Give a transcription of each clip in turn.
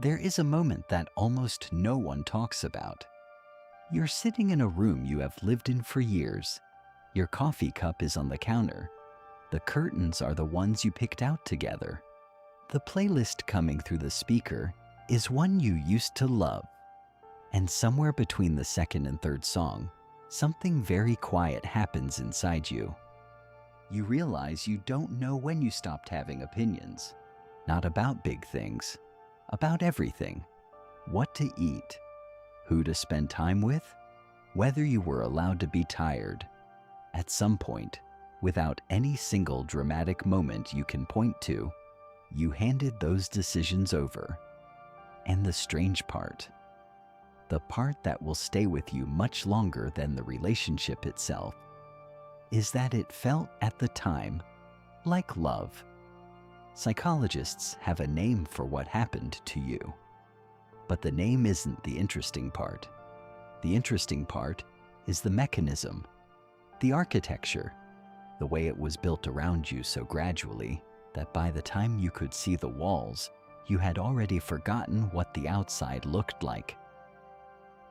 There is a moment that almost no one talks about. You're sitting in a room you have lived in for years. Your coffee cup is on the counter. The curtains are the ones you picked out together. The playlist coming through the speaker is one you used to love. And somewhere between the second and third song, something very quiet happens inside you. You realize you don't know when you stopped having opinions. Not about big things, about everything. What to eat, who to spend time with, whether you were allowed to be tired. At some point, without any single dramatic moment you can point to, you handed those decisions over. And the strange part, the part that will stay with you much longer than the relationship itself, is that it felt at the time like love. Psychologists have a name for what happened to you. But the name isn't the interesting part. The interesting part is the mechanism, the architecture, the way it was built around you so gradually that by the time you could see the walls, you had already forgotten what the outside looked like.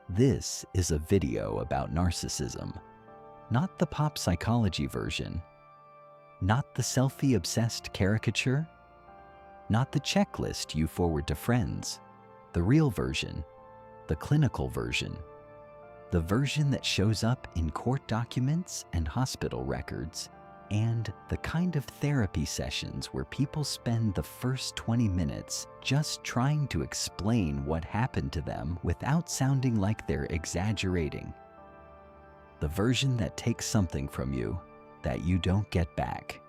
This is a video about narcissism, not the pop psychology version, not the selfie-obsessed caricature, not the checklist you forward to friends, the real version, the clinical version, the version that shows up in court documents and hospital records, and the kind of therapy sessions where people spend the first 20 minutes just trying to explain what happened to them without sounding like they're exaggerating. The version that takes something from you that you don't get back.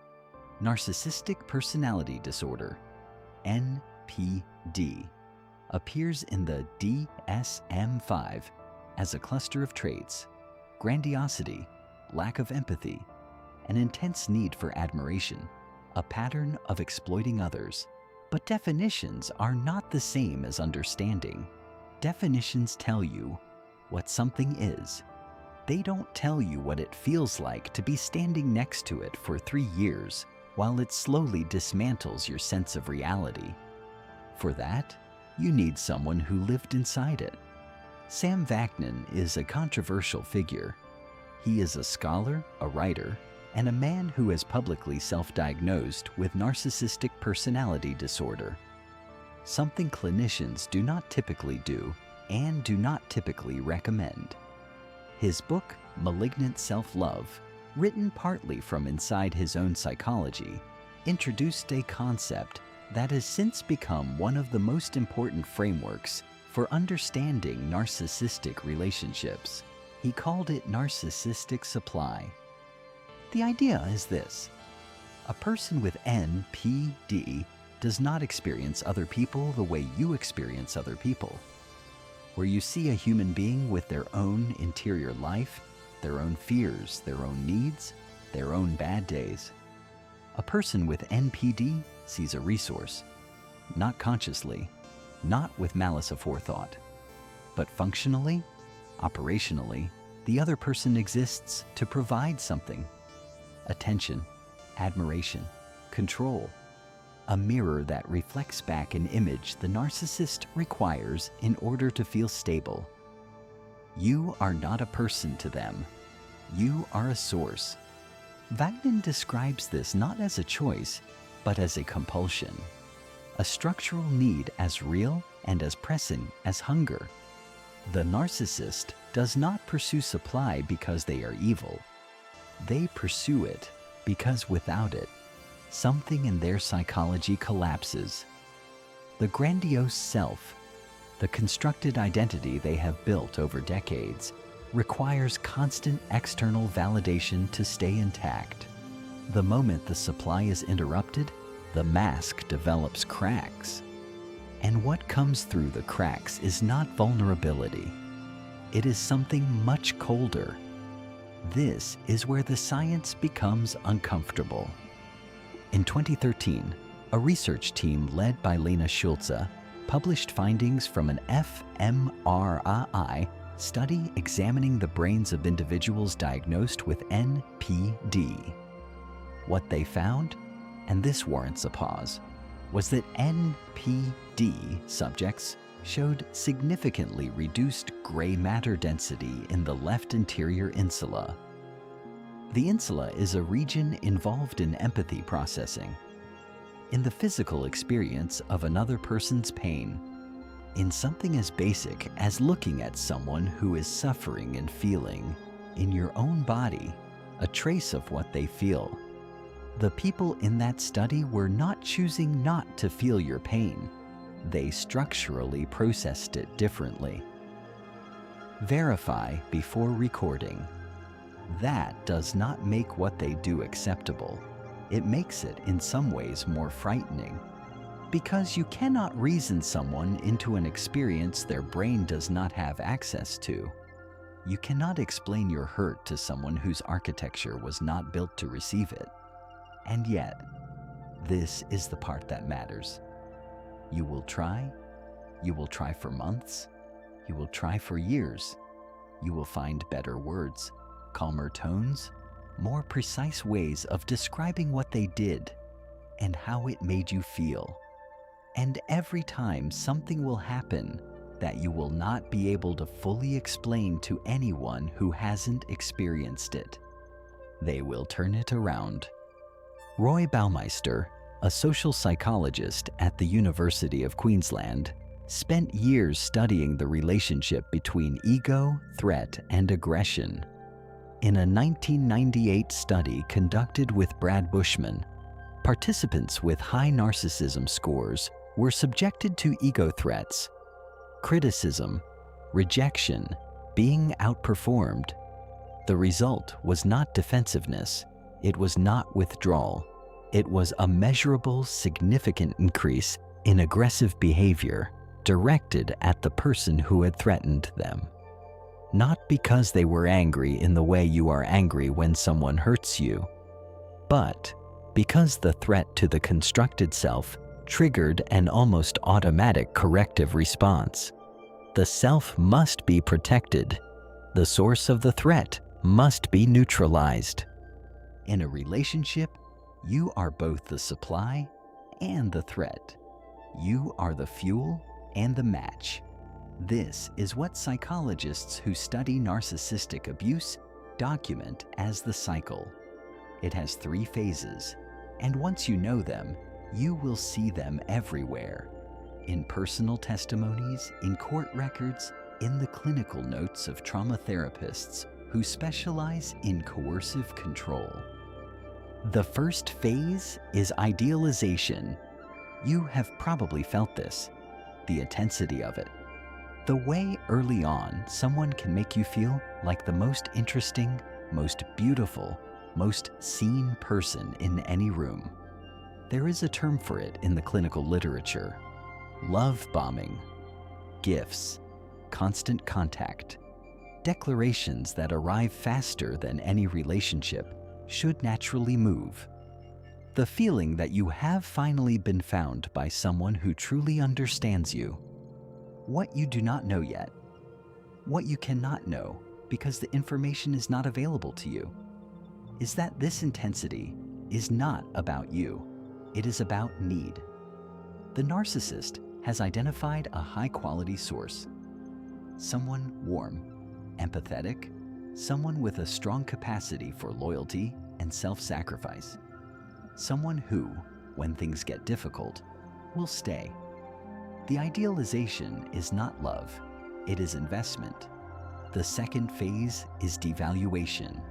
Narcissistic personality disorder, NPD, appears in the DSM-5 as a cluster of traits: grandiosity, lack of empathy, an intense need for admiration, a pattern of exploiting others. But definitions are not the same as understanding. Definitions tell you what something is. They don't tell you what it feels like to be standing next to it for 3 years while it slowly dismantles your sense of reality. For that, you need someone who lived inside it. Sam Vaknin is a controversial figure. He is a scholar, a writer, and a man who has publicly self-diagnosed with narcissistic personality disorder, something clinicians do not typically do and do not typically recommend. His book, Malignant Self-Love, written partly from inside his own psychology, introduced a concept that has since become one of the most important frameworks for understanding narcissistic relationships. He called it narcissistic supply. The idea is this: a person with NPD does not experience other people the way you experience other people. Where you see a human being with their own interior life, their own fears, their own needs, their own bad days. A person with NPD sees a resource, not consciously, not with malice aforethought, but functionally, operationally, the other person exists to provide something: attention, admiration, control, a mirror that reflects back an image the narcissist requires in order to feel stable. You are not a person to them. You are a source. Vaknin describes this not as a choice, but as a compulsion, a structural need as real and as pressing as hunger. The narcissist does not pursue supply because they are evil. They pursue it because without it, something in their psychology collapses. The grandiose self, the constructed identity they have built over decades, requires constant external validation to stay intact. The moment the supply is interrupted, the mask develops cracks. And what comes through the cracks is not vulnerability. It is something much colder. This is where the science becomes uncomfortable. In 2013, a research team led by Lena Schulze published findings from an fMRI study examining the brains of individuals diagnosed with NPD. What they found, and this warrants a pause, was that NPD subjects showed significantly reduced gray matter density in the left anterior insula. The insula is a region involved in empathy processing, in the physical experience of another person's pain, in something as basic as looking at someone who is suffering and feeling, in your own body, a trace of what they feel. The people in that study were not choosing not to feel your pain. They structurally processed it differently. Verify before recording. That does not make what they do acceptable. It makes it in some ways more frightening. Because you cannot reason someone into an experience their brain does not have access to. You cannot explain your hurt to someone whose architecture was not built to receive it. And yet, this is the part that matters. You will try for months, you will try for years. You will find better words, calmer tones, more precise ways of describing what they did and how it made you feel. And every time something will happen that you will not be able to fully explain to anyone who hasn't experienced it, they will turn it around. Roy Baumeister, a social psychologist at the University of Queensland, spent years studying the relationship between ego, threat, and aggression. In a 1998 study conducted with Brad Bushman, participants with high narcissism scores were subjected to ego threats, criticism, rejection, being outperformed. The result was not defensiveness, it was not withdrawal, it was a measurable, significant increase in aggressive behavior directed at the person who had threatened them. Not because they were angry in the way you are angry when someone hurts you, but because the threat to the constructed self triggered an almost automatic corrective response. The self must be protected. The source of the threat must be neutralized. In a relationship, you are both the supply and the threat. You are the fuel and the match. This is what psychologists who study narcissistic abuse document as the cycle. It has 3 phases, and once you know them, you will see them everywhere. In personal testimonies, in court records, in the clinical notes of trauma therapists who specialize in coercive control. The first phase is idealization. You have probably felt this, the intensity of it. The way early on someone can make you feel like the most interesting, most beautiful, most seen person in any room. There is a term for it in the clinical literature: love bombing, gifts, constant contact, declarations that arrive faster than any relationship should naturally move. The feeling that you have finally been found by someone who truly understands you. What you do not know yet. What you cannot know because the information is not available to you. Is that this intensity is not about you. It is about need. The narcissist has identified a high-quality source. Someone warm, empathetic, someone with a strong capacity for loyalty and self-sacrifice. Someone who, when things get difficult, will stay. The idealization is not love, it is investment. The second phase is devaluation.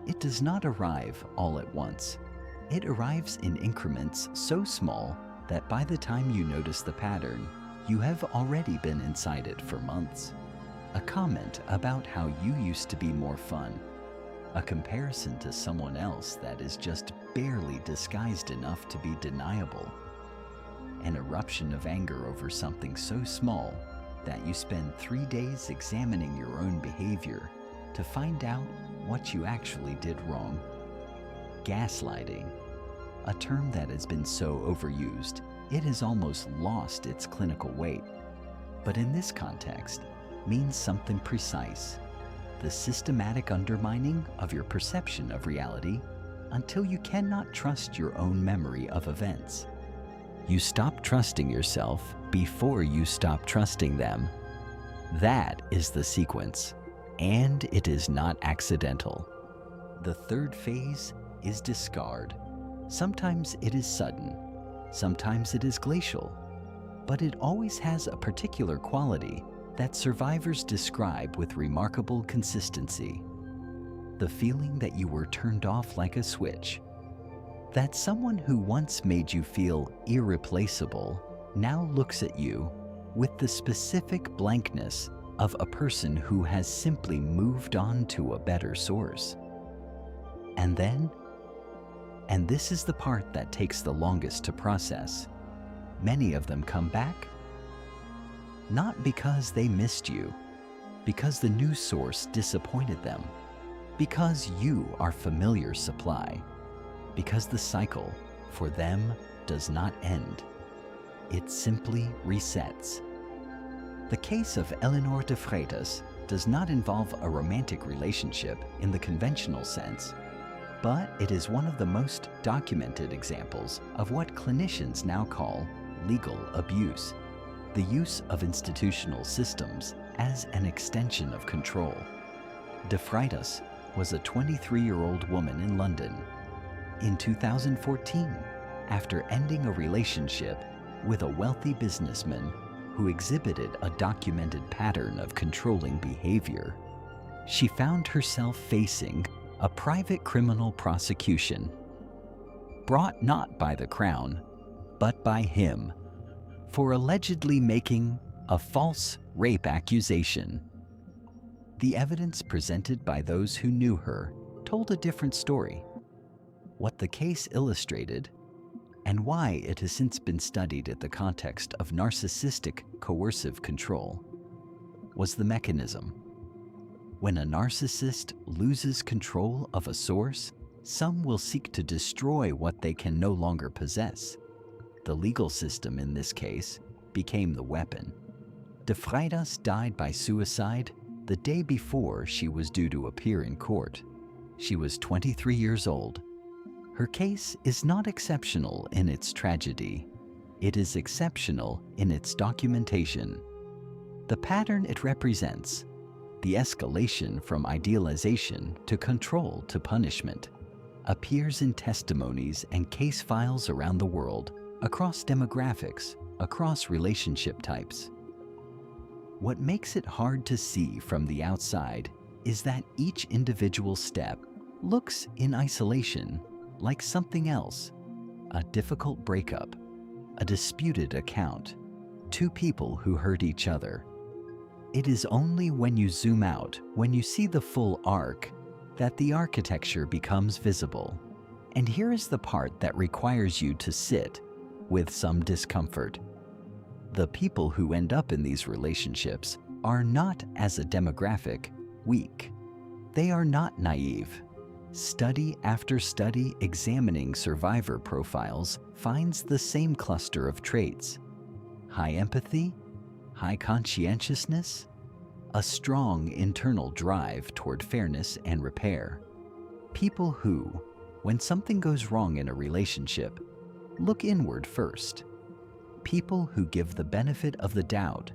It does not arrive all at once. It arrives in increments so small that by the time you notice the pattern, you have already been inside it for months. A comment about how you used to be more fun. A comparison to someone else that is just barely disguised enough to be deniable. An eruption of anger over something so small that you spend 3 days examining your own behavior to find out what you actually did wrong. Gaslighting, a term that has been so overused, it has almost lost its clinical weight. But in this context, means something precise. The systematic undermining of your perception of reality until you cannot trust your own memory of events. You stop trusting yourself before you stop trusting them. That is the sequence, and it is not accidental. The third phase is discard. Sometimes it is sudden, sometimes it is glacial, but it always has a particular quality that survivors describe with remarkable consistency. The feeling that you were turned off like a switch. That someone who once made you feel irreplaceable now looks at you with the specific blankness of a person who has simply moved on to a better source. And then, and this is the part that takes the longest to process, many of them come back. Not because they missed you, because the new source disappointed them, because you are familiar supply, because the cycle, for them, does not end. It simply resets. The case of Eleanor de Freitas does not involve a romantic relationship in the conventional sense, but it is one of the most documented examples of what clinicians now call legal abuse, the use of institutional systems as an extension of control. De Freitas was a 23-year-old woman in London. In 2014, after ending a relationship with a wealthy businessman who exhibited a documented pattern of controlling behavior, she found herself facing a private criminal prosecution, brought not by the Crown, but by him, for allegedly making a false rape accusation. The evidence presented by those who knew her told a different story. What the case illustrated, and why it has since been studied in the context of narcissistic coercive control, was the mechanism. When a narcissist loses control of a source, some will seek to destroy what they can no longer possess. The legal system in this case became the weapon. De Freitas died by suicide the day before she was due to appear in court. She was 23 years old. Her case is not exceptional in its tragedy. It is exceptional in its documentation. The pattern it represents, the escalation from idealization to control to punishment, appears in testimonies and case files around the world, across demographics, across relationship types. What makes it hard to see from the outside is that each individual step looks in isolation like something else: a difficult breakup, a disputed account, two people who hurt each other. It is only when you zoom out, when you see the full arc, that the architecture becomes visible. And here is the part that requires you to sit with some discomfort. The people who end up in these relationships are not, as a demographic, weak. They are not naive. Study after study examining survivor profiles finds the same cluster of traits: high empathy, high conscientiousness, a strong internal drive toward fairness and repair. People who, when something goes wrong in a relationship, look inward first. People who give the benefit of the doubt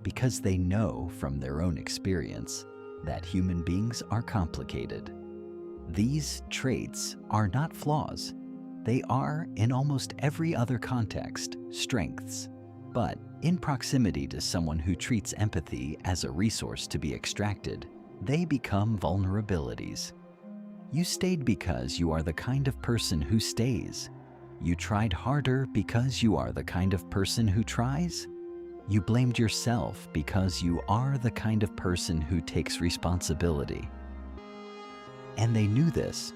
because they know from their own experience that human beings are complicated. These traits are not flaws. They are, in almost every other context, strengths. But in proximity to someone who treats empathy as a resource to be extracted, they become vulnerabilities. You stayed because you are the kind of person who stays. You tried harder because you are the kind of person who tries. You blamed yourself because you are the kind of person who takes responsibility. And they knew this,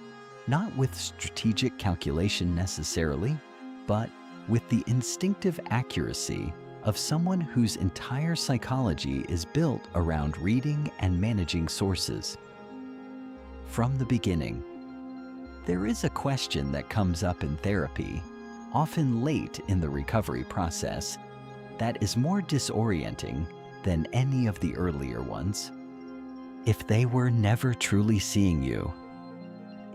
not with strategic calculation necessarily, but with the instinctive accuracy of someone whose entire psychology is built around reading and managing sources. From the beginning, there is a question that comes up in therapy, often late in the recovery process, that is more disorienting than any of the earlier ones. If they were never truly seeing you,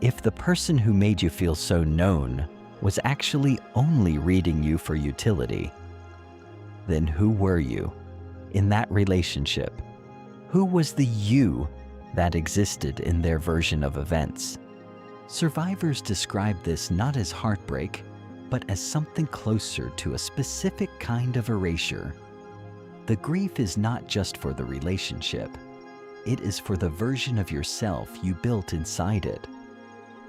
if the person who made you feel so known was actually only reading you for utility, then who were you in that relationship? Who was the you that existed in their version of events? Survivors describe this not as heartbreak, but as something closer to a specific kind of erasure. The grief is not just for the relationship. It is for the version of yourself you built inside it.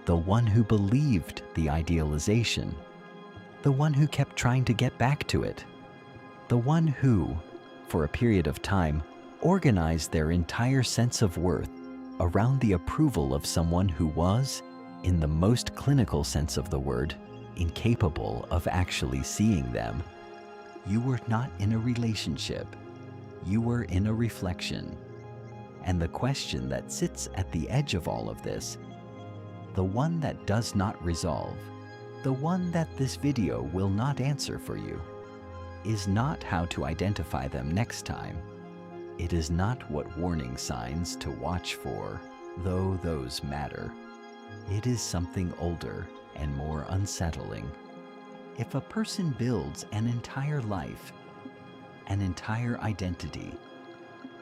The one who believed the idealization. The one who kept trying to get back to it. The one who, for a period of time, organized their entire sense of worth around the approval of someone who was, in the most clinical sense of the word, incapable of actually seeing them. You were not in a relationship. You were in a reflection. And the question that sits at the edge of all of this, the one that does not resolve, the one that this video will not answer for you, is not how to identify them next time. It is not what warning signs to watch for, though those matter. It is something older and more unsettling. If a person builds an entire life, an entire identity,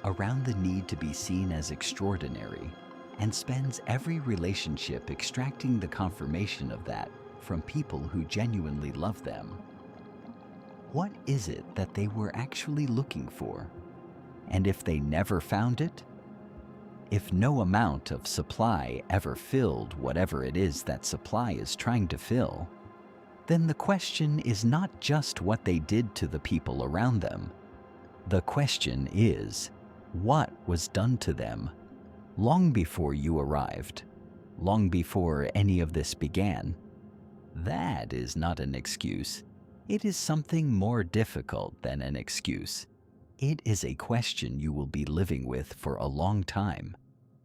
around the need to be seen as extraordinary, and spends every relationship extracting the confirmation of that from people who genuinely love them, what is it that they were actually looking for? And if they never found it, if no amount of supply ever filled whatever it is that supply is trying to fill, then the question is not just what they did to the people around them. The question is, what was done to them long before you arrived, long before any of this began? That is not an excuse. It is something more difficult than an excuse. It is a question you will be living with for a long time.